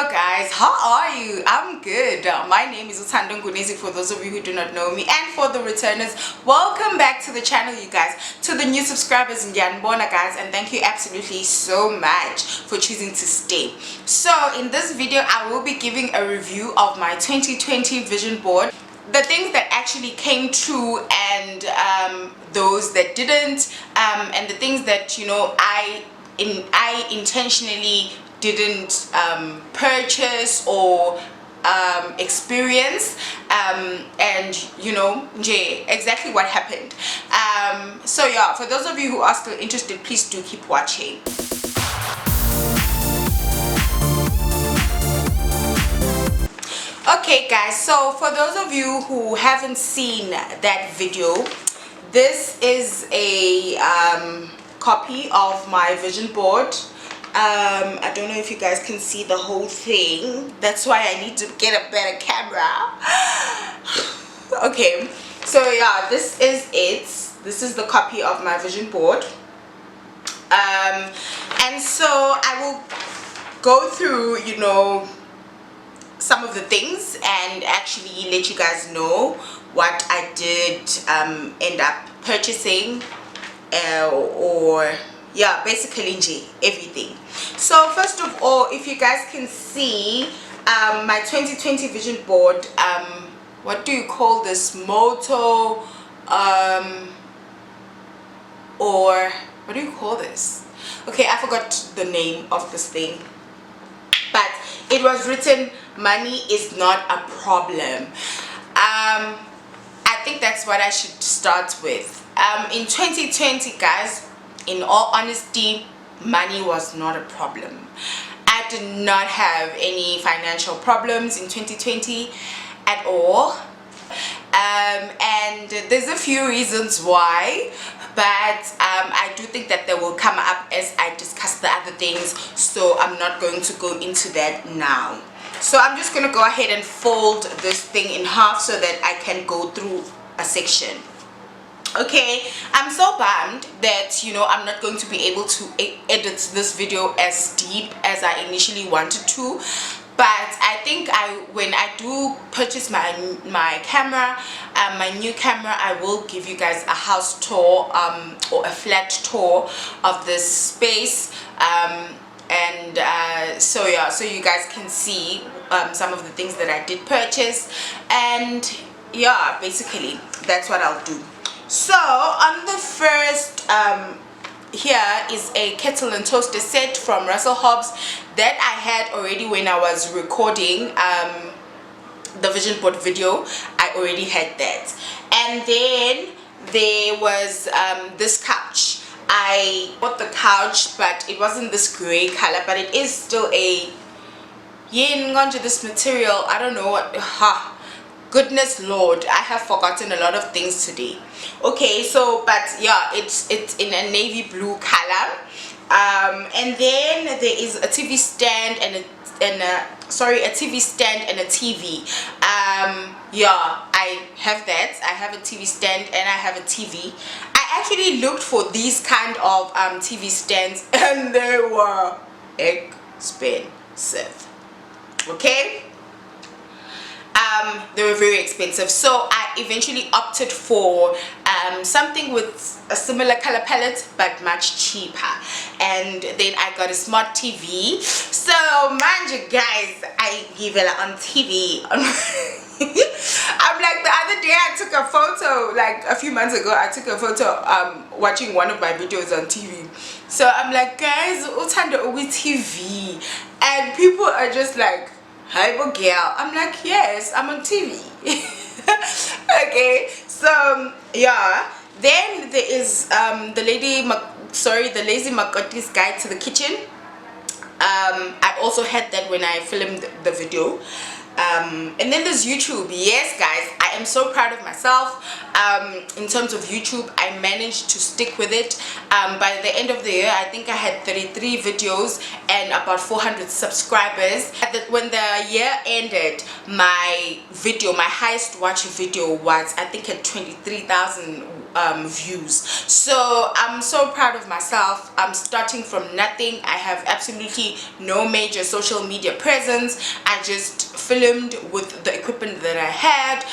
Hello guys, how are you? I'm good. My name is Uthando Ngunezi for those of you who do not know me, and for the returners, welcome back to the channel, you guys. To the new subscribers, Ngiyanibona guys, and thank you absolutely so much for choosing to stay. So in this video I will be giving a review of my 2020 vision board, the things that actually came true and those that didn't, and the things that I intentionally didn't purchase or experience, and exactly what happened. So yeah, for those of you who are still interested, please do keep watching. Okay guys, so for those of you who haven't seen that video, this is a copy of my vision board. I don't know if you guys can see the whole thing, that's why I need to get a better camera. Okay, so yeah, this is it. This is the copy of my vision board, and so I will go through some of the things and actually let you guys know what I did end up purchasing, or yeah, basically everything. So first of all, if you guys can see my 2020 vision board, what do you call this, motto, or what do you call this? Okay, I forgot the name of this thing, but it was written, money is not a problem. I think that's what I should start with. In 2020 guys, in all honesty, money was not a problem. I did not have any financial problems in 2020 at all, and there's a few reasons why, but I do think that they will come up as I discuss the other things, so I'm not going to go into that now. So I'm just going to go ahead and fold this thing in half so that I can go through a section. Okay, I'm so bummed that I'm not going to be able to edit this video as deep as I initially wanted to, but I think when I do purchase my camera, my new camera, I will give you guys a house tour, or a flat tour of this space, and so yeah, so you guys can see some of the things that I did purchase, and yeah, basically that's what I'll do. So on the first, here is a kettle and toaster set from Russell Hobbs that I had already when I was recording the vision board video. I already had that. And then there was this couch. I bought the couch, but it wasn't this gray color, but it is still a this material. I don't know what, goodness lord, I have forgotten a lot of things today. Okay, so but yeah, it's in a navy blue color, and then there is a TV stand and a TV stand and a TV. Yeah, I have that. I have a TV stand and I have a TV. I actually looked for these kind of TV stands and they were expensive. Okay, they were very expensive, so I eventually opted for something with a similar color palette but much cheaper, and then I got a smart TV. So mind you guys, I give it on TV. I'm like, the other day I took a photo, like a few months ago I took a photo watching one of my videos on TV. So I'm like, guys, Uthando with TV, and people are just like, hi girl. I'm like, yes, I'm on TV. Okay, so yeah, then there is the Lazy Makoti's Guide to the Kitchen. I also had that when I filmed the video. And then there's YouTube. Yes guys, I am so proud of myself. In terms of YouTube, I managed to stick with it. By the end of the year, I think I had 33 videos and about 400 subscribers. When the year ended, my highest watch video was, I think, at 23,000 views. So I'm so proud of myself. I'm starting from nothing. I have absolutely no major social media presence. I just filmed with the equipment that I had,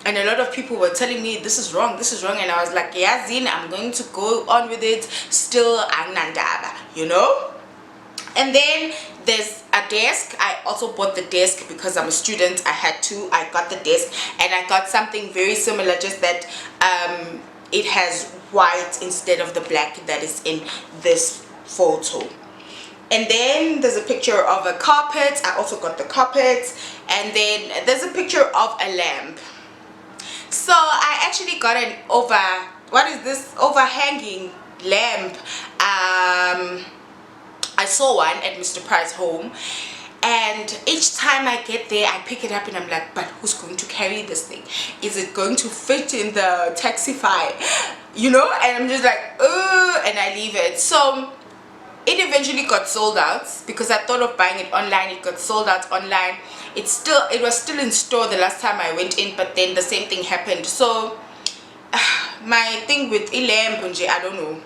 and a lot of people were telling me this is wrong, and I was like, yeah, Zine, I'm going to go on with it. Still anandaba, you know. And then there's a desk. I also bought the desk because I'm a student. I got the desk, and I got something very similar, just that it has white instead of the black that is in this photo. And then there's a picture of a carpet. I also got the carpet. And then there's a picture of a lamp. So I actually got an overhanging lamp. I saw one at Mr. Price home, and each time I get there I pick it up and I'm like, but who's going to carry this thing? Is it going to fit in the Taxify, you know? And I'm just like, and I leave it. So it eventually got sold out because I thought of buying it online. It got sold out online. It was still in store the last time I went in, but then the same thing happened. So my thing with Ilam Punje, I don't know.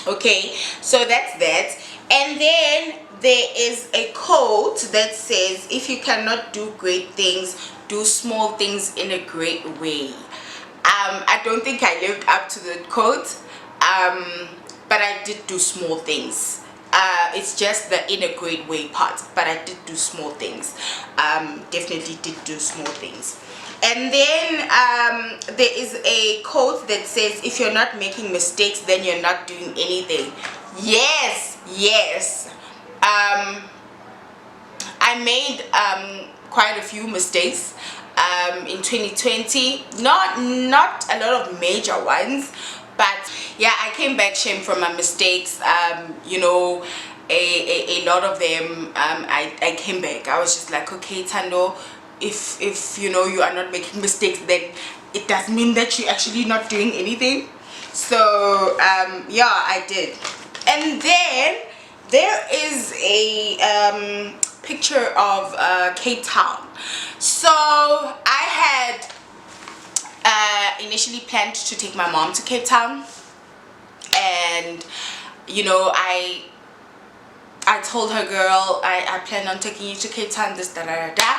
Okay, so that's that. And then there is a quote that says, if you cannot do great things, do small things in a great way. I don't think I lived up to the quote, but I did do small things. It's just the in a great way part, but I did do small things. Definitely did do small things. And then there is a quote that says, if you're not making mistakes, then you're not doing anything. Yes, yes. I made quite a few mistakes in 2020. Not a lot of major ones, but yeah, I came back shame from my mistakes. You know, a lot of them, I came back. I was just like, okay, Tando, if you know you are not making mistakes, then it does mean that you're actually not doing anything. So yeah, I did. And then there is a picture of Cape Town. So I had initially planned to take my mom to Cape Town, and you know, I told her, girl, I plan on taking you to Cape Town, this da da da da.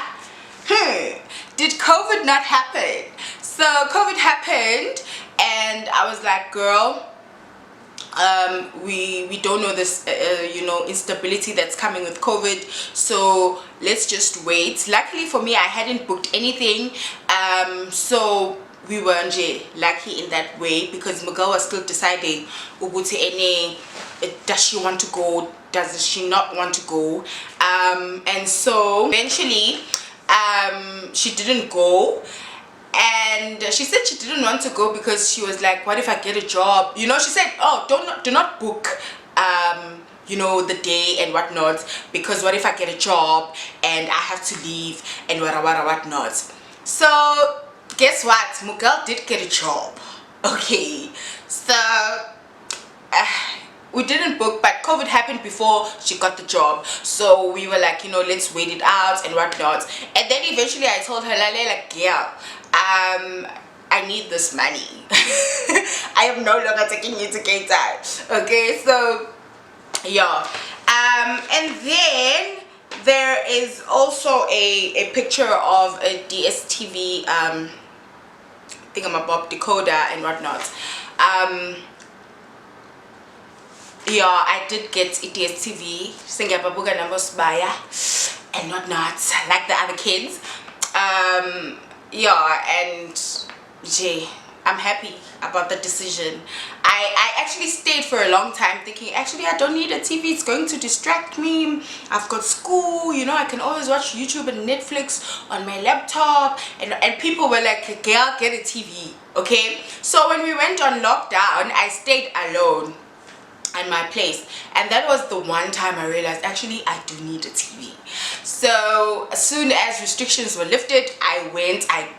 Did COVID not happen? So COVID happened, and I was like, girl, we don't know this you know, instability that's coming with COVID, so let's just wait. Luckily for me, I hadn't booked anything, so we were lucky in that way, because Miguel was still deciding does she want to go, does she not want to go, and so eventually she didn't go. And she said she didn't want to go because she was like, what if I get a job? You know, she said, oh, do not book you know, the day and whatnot, because what if I get a job and I have to leave and whatnot. So guess what, Miguel did get a job. Okay, so we didn't book, but COVID happened before she got the job, so we were like, you know, let's wait it out and whatnot. And then eventually I told her, like, yeah, I need this money. I am no longer taking you to Cape Town. Okay, so yeah. And then there is also a picture of a DSTV thingamabob decoder and whatnot. Yeah, I did get a DSTV, Singababuga Nambosbaya and whatnot, like the other kids. Yeah, and I'm happy about the decision. I actually stayed for a long time thinking, actually I don't need a TV, it's going to distract me. I've got school, you know, I can always watch YouTube and Netflix on my laptop. And people were like, girl, get a TV. Okay, so when we went on lockdown, I stayed alone in my place, and that was the one time I realized, actually I do need a TV. So as soon as restrictions were lifted, I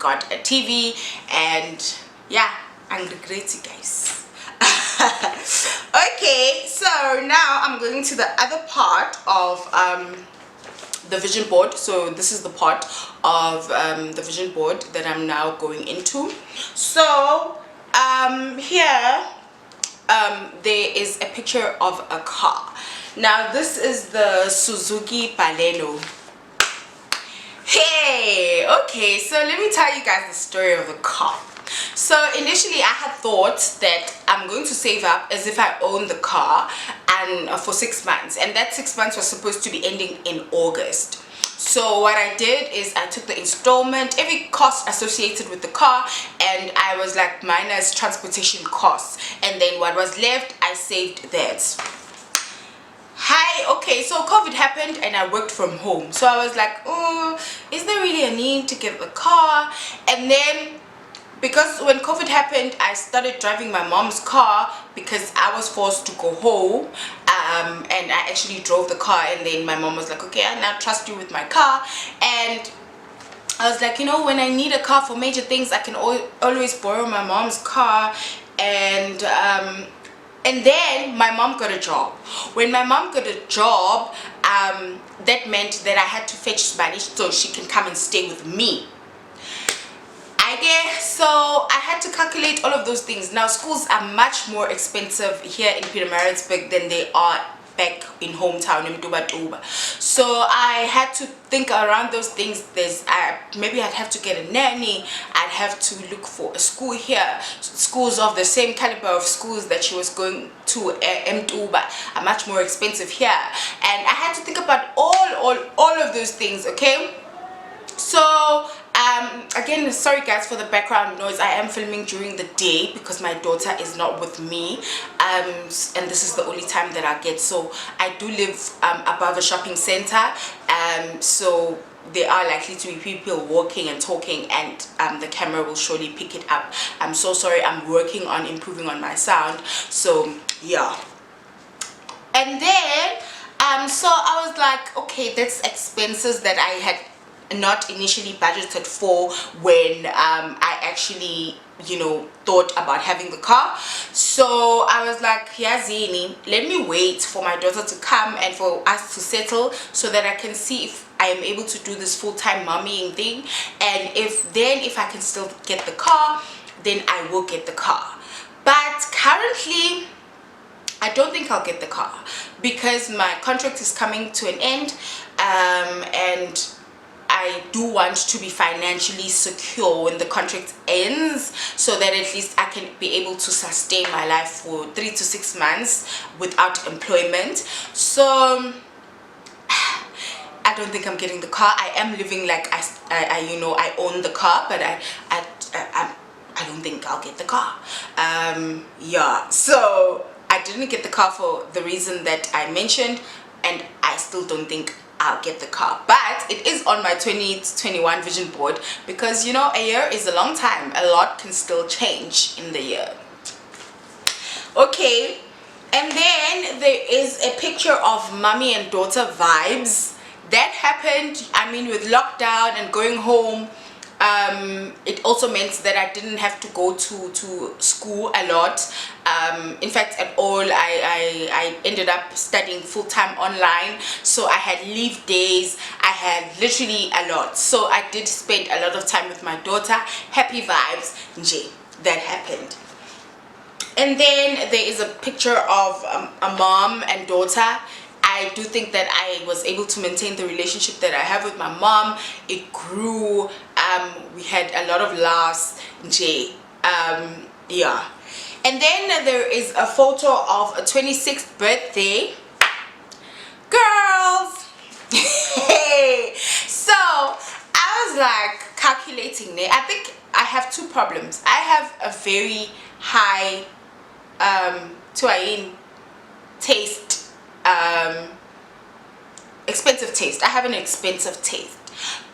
got a TV, and yeah, I'm regretting, guys. Okay, so now I'm going to the other part of the vision board. So this is the part of the vision board that I'm now going into. So Here there is a picture of a car. Now this is the Suzuki Baleno. Hey, okay, so let me tell you guys the story of the car. So initially I had thought that I'm going to save up as if I own the car, and for 6 months, and that 6 months was supposed to be ending in August. So what I did is I took the installment, every cost associated with the car, and I was like minus transportation costs, and then what was left I saved that. Hi, okay, so COVID happened and I worked from home, so I was like, oh, is there really a need to get the car? And then because when COVID happened, I started driving my mom's car because I was forced to go home, and I actually drove the car, and then my mom was like, okay, I now trust you with my car. And I was like, you know, when I need a car for major things, I can always borrow my mom's car. And then my mom got a job. When my mom got a job, that meant that I had to fetch Spanish so she can come and stay with me. I guess so. I had to calculate all of those things. Now schools are much more expensive here in Pietermaritzburg than they are back in hometown in Tuba. So I had to think around those things. Maybe I'd have to get a nanny. I'd have to look for a school here. Schools of the same caliber of schools that she was going to Mtuba are much more expensive here, and I had to think about all of those things. Okay, so again, sorry guys for the background noise. I am filming during the day because my daughter is not with me, and this is the only time that I get. So I do live above a shopping center, so there are likely to be people walking and talking, and the camera will surely pick it up. I'm so sorry. I'm working on improving on my sound, so yeah. And then so I was like, okay, that's expenses that I had not initially budgeted for when I actually, you know, thought about having the car. So I was like, Yazini, let me wait for my daughter to come and for us to settle so that I can see if I am able to do this full-time mommying thing, and if I can still get the car, then I will get the car. But currently I don't think I'll get the car because my contract is coming to an end, and I do want to be financially secure when the contract ends, so that at least I can be able to sustain my life for 3 to 6 months without employment. So I don't think I'm getting the car. I am living like I you know, I own the car, but I don't think I'll get the car. Yeah, so I didn't get the car for the reason that I mentioned, and I still don't think I'll get the car, but it is on my 2021 vision board because, you know, a year is a long time. A lot can still change in the year. Okay, and then there is a picture of mommy and daughter vibes that happened. I mean, with lockdown and going home, it also meant that I didn't have to go to school a lot. In fact, at all, I ended up studying full-time online, so I had leave days. I had literally a lot, so I did spend a lot of time with my daughter. Happy vibes, Nje, that happened. And then there is a picture of a mom and daughter. I do think that I was able to maintain the relationship that I have with my mom. It grew. We had a lot of laughs. Yeah. And then there is a photo of a 26th birthday. Girls! Hey! So I was like calculating there. I think I have two problems. I have a very high taste, expensive taste. I have an expensive taste,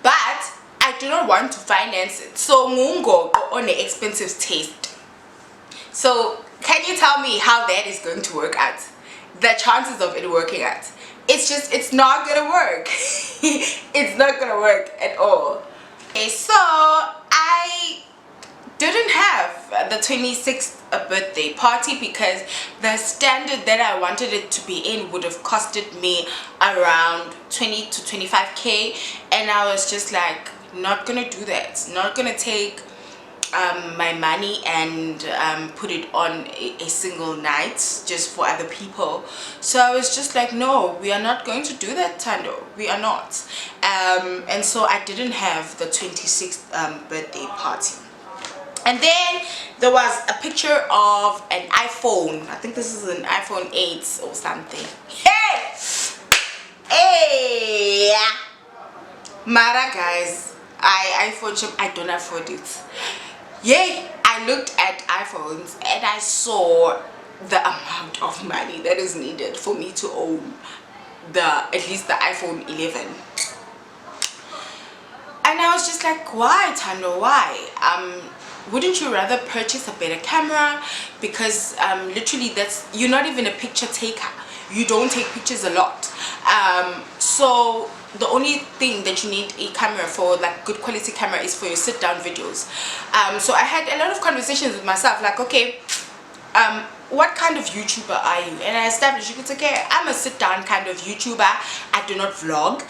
but I do not want to finance it, so mungo on the expensive taste. So can you tell me how that is going to work out? The chances of it working out, it's not gonna work. It's not gonna work at all. Okay, so I didn't have the 26th birthday party because the standard that I wanted it to be in would have costed me around 20 to 25k, and I was just like, not gonna do that. Not gonna take my money and put it on a single night just for other people. So I was just like, no, we are not going to do that, Tando, we are not. And so I didn't have the 26th birthday party. And then there was a picture of an iPhone. I think this is an iPhone 8 or something. Hey, Mara guys, iPhone shop, I don't afford it. Yay, I looked at iPhones and I saw the amount of money that is needed for me to own at least the iPhone 11. And I was just like, why, Tando, why? Wouldn't you rather purchase a better camera? Because literally you're not even a picture taker. You don't take pictures a lot. So the only thing that you need a camera for, like good quality camera, is for your sit down videos. So I had a lot of conversations with myself, like, okay, what kind of YouTuber are you? And I established, it's okay, I'm a sit down kind of YouTuber. I do not vlog.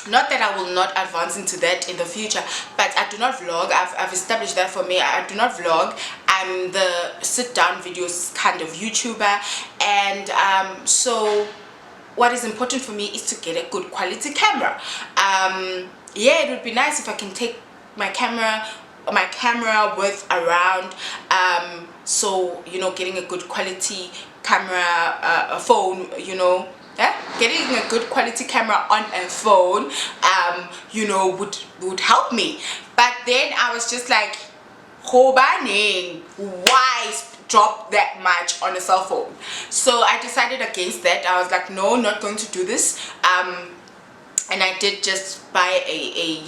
Not that I will not advance into that in the future, but I do not vlog. I've established that for me. I do not vlog. I'm the sit down videos kind of YouTuber. And so what is important for me is to get a good quality camera. Yeah, it would be nice if I can take my camera with around, so you know, getting a good quality camera, a phone, you know, getting a good quality camera on a phone, you know, would help me. But then I was just like, why drop that much on a cell phone? So I decided against that. I was like, no, not going to do this. And I did just buy a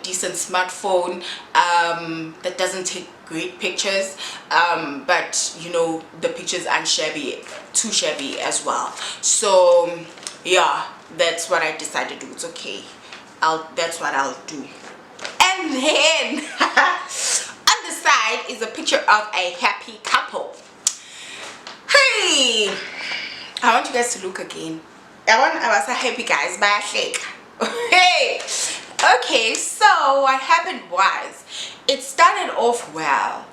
decent smartphone that doesn't take great pictures, but you know, the pictures aren't too shabby as well. So yeah, that's what I decided to do. It's okay, that's what I'll do. And then on the side is a picture of a happy couple. Hey, I want you guys to look again. I was happy, guys, by a shake. Hey, okay, so what happened was, it started off well.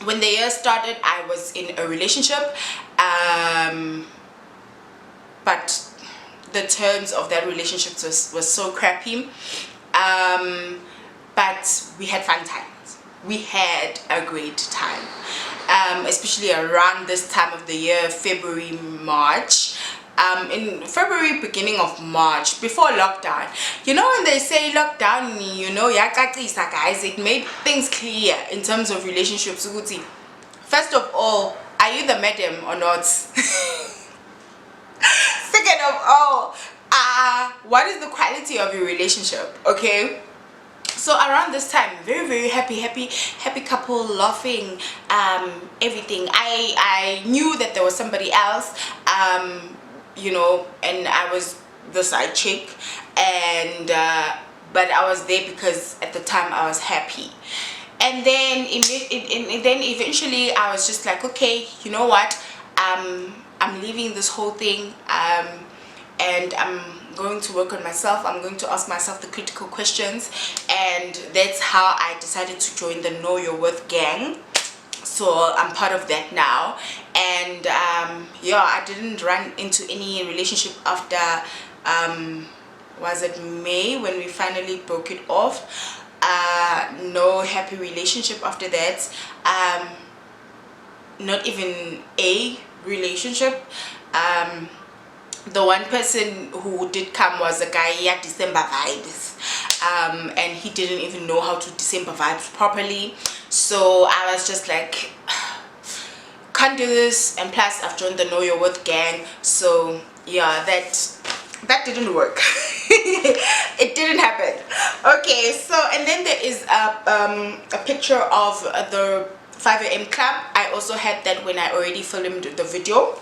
When the year started, I was in a relationship, but the terms of that relationship was so crappy. But we had fun times. We had a great time. Especially around this time of the year, February, March. In February, beginning of March, before lockdown, you know, when they say lockdown, you know, guys, it made things clear in terms of relationships. First of all, are you the madam or not? Second of all, what is the quality of your relationship? Okay, so around this time, very happy couple, laughing, everything. I knew that there was somebody else, you know, and I was the side chick, and but I was there because at the time I was happy. And then eventually I was just like, okay, you know what, I'm leaving this whole thing, and I'm going to work on myself. I'm going to ask myself the critical questions, and that's how I decided to join the Know Your Worth gang. So I'm part of that now. And yeah, I didn't run into any relationship after was it May when we finally broke it off. No happy relationship after that. Not even a relationship. The one person who did come was a guy, he had December vibes, and he didn't even know how to December vibes properly. So I was just like, can't do this. And plus I've joined the Know Your Worth gang, so yeah, that didn't work. It didn't happen. Okay, so and then there is a picture of the 5 AM club. I also had that when I already filmed the video.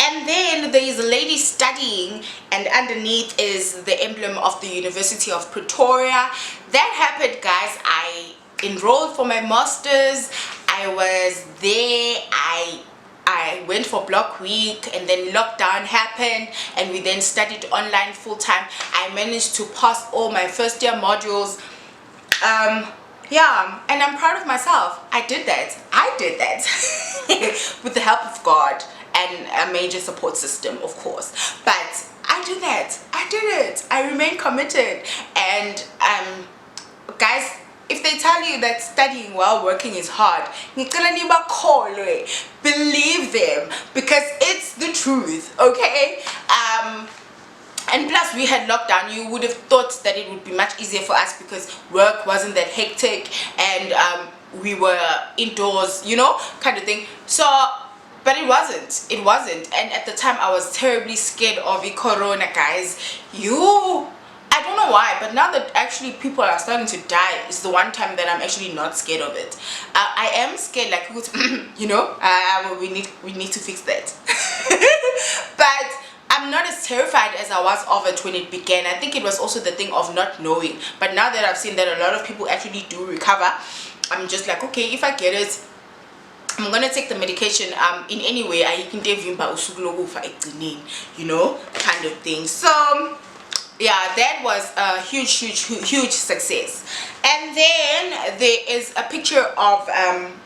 And then there is a lady studying, and underneath is the emblem of the University of Pretoria. That happened, guys. I enrolled for my masters. I was there. I I went for block week, and then lockdown happened, and we then studied online full time. I managed to pass all my first year modules. Yeah, and I'm proud of myself. I did that with the help of God and a major support system, of course. But I did that. I did it. I remain committed. And guys, if they tell you that studying while working is hard, believe them, because it's the truth. Okay. And plus, we had lockdown. You would have thought that it would be much easier for us because work wasn't that hectic, and we were indoors, you know, kind of thing. So, but it wasn't. And at the time, I was terribly scared of the corona, guys. I don't know why, but now that actually people are starting to die, is the one time that I'm actually not scared of it. I am scared, like, you know, we need to fix that. But I'm not as terrified as I was of it when it began. I think it was also the thing of not knowing. But now that I've seen that a lot of people actually do recover, I'm just like, okay, if I get it, I'm gonna take the medication in any way I can, you know, kind of thing. So yeah, that was a huge success. And then there is a picture of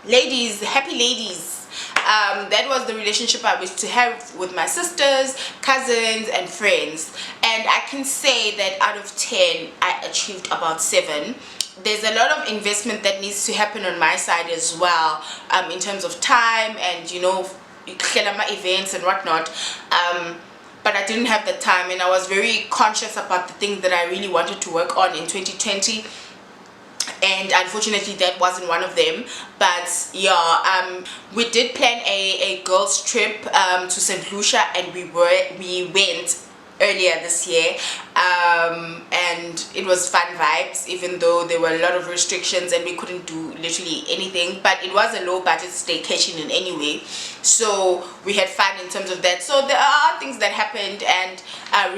ladies, happy ladies. That was the relationship I wish to have with my sisters, cousins, and friends. And I can say that out of 10, I achieved about 7. There's a lot of investment that needs to happen on my side as well, in terms of time and, you know, events and whatnot. But I didn't have the time, and I was very conscious about the things that I really wanted to work on in 2020. And unfortunately that wasn't one of them. But yeah, we did plan a girls trip to St. Lucia, and we went earlier this year, and it was fun vibes, even though there were a lot of restrictions and we couldn't do literally anything. But it was a low budget staycation in any way, so we had fun in terms of that. So there are things that happened, and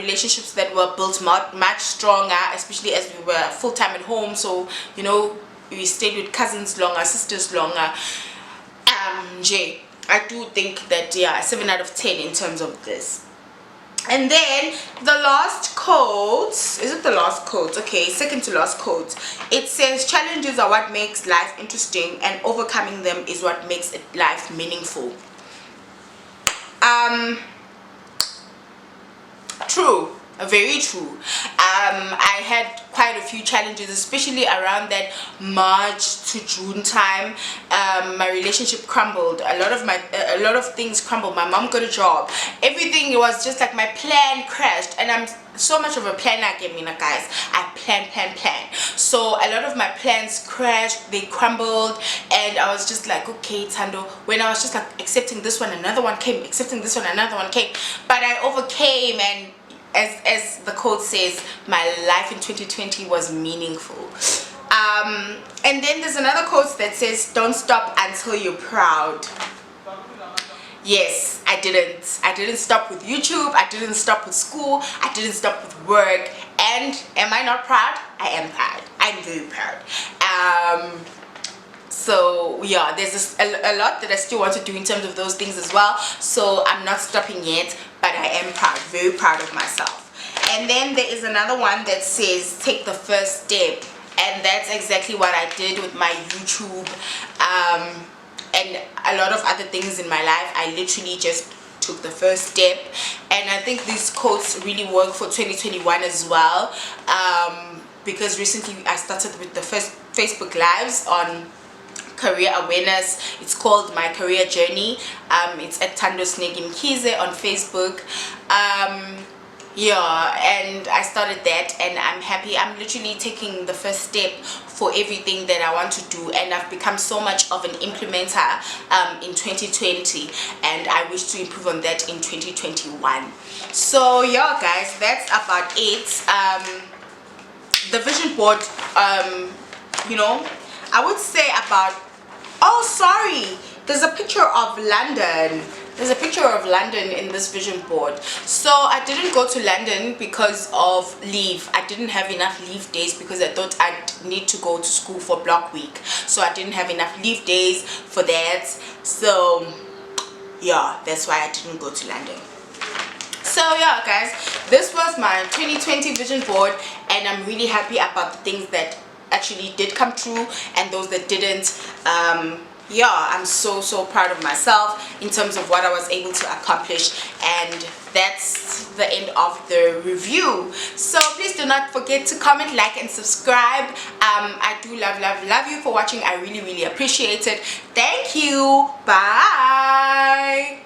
relationships that were built much stronger, especially as we were full-time at home. So, you know, we stayed with cousins longer, sisters longer. I do think that, yeah, 7 out of 10 in terms of this. And then the last quote, is it the last quote? Okay, second to last quote. It says, challenges are what makes life interesting, and overcoming them is what makes life meaningful. True, very true. I had quite a few challenges, especially around that March to June time. My relationship crumbled. A lot of things crumbled. My mom got a job. Everything was just like my plan crashed, and I'm so much of a planner, guys. I plan. So a lot of my plans crashed, they crumbled, and I was just like, okay, Tando, when I was just like accepting this one, another one came, accepting this one, another one came. But I overcame, and as the quote says, my life in 2020 was meaningful. And then there's another quote that says, don't stop until you're proud. Yes, I didn't stop with YouTube, I didn't stop with school, I didn't stop with work. And am I not proud? I am proud. I'm very proud. So yeah, there's a lot that I still want to do in terms of those things as well. So I'm not stopping yet, but I am proud, very proud of myself. And then there is another one that says, take the first step. And that's exactly what I did with my YouTube, and a lot of other things in my life. I literally just took the first step. And I think these quotes really work for 2021 as well, because recently I started with the first Facebook Lives on career awareness. It's called My Career Journey. It's at Tando Snegi Mkhize on Facebook. Yeah, and I started that, and I'm happy. I'm literally taking the first step for everything that I want to do, and I've become so much of an implementer in 2020, and I wish to improve on that in 2021. So yeah, guys, that's about it. The vision board, you know, I would say about, oh sorry, there's a picture of London. There's a picture of London in this vision board. So I didn't go to London because of leave. I didn't have enough leave days because I thought I'd need to go to school for block week. So I didn't have enough leave days for that. So yeah, that's why I didn't go to London. So yeah guys, this was my 2020 vision board, and I'm really happy about the things that actually did come true and those that didn't. Yeah, I'm so proud of myself in terms of what I was able to accomplish, and that's the end of the review. So please do not forget to comment, like, and subscribe. I do love you for watching. I really appreciate it. Thank you. Bye.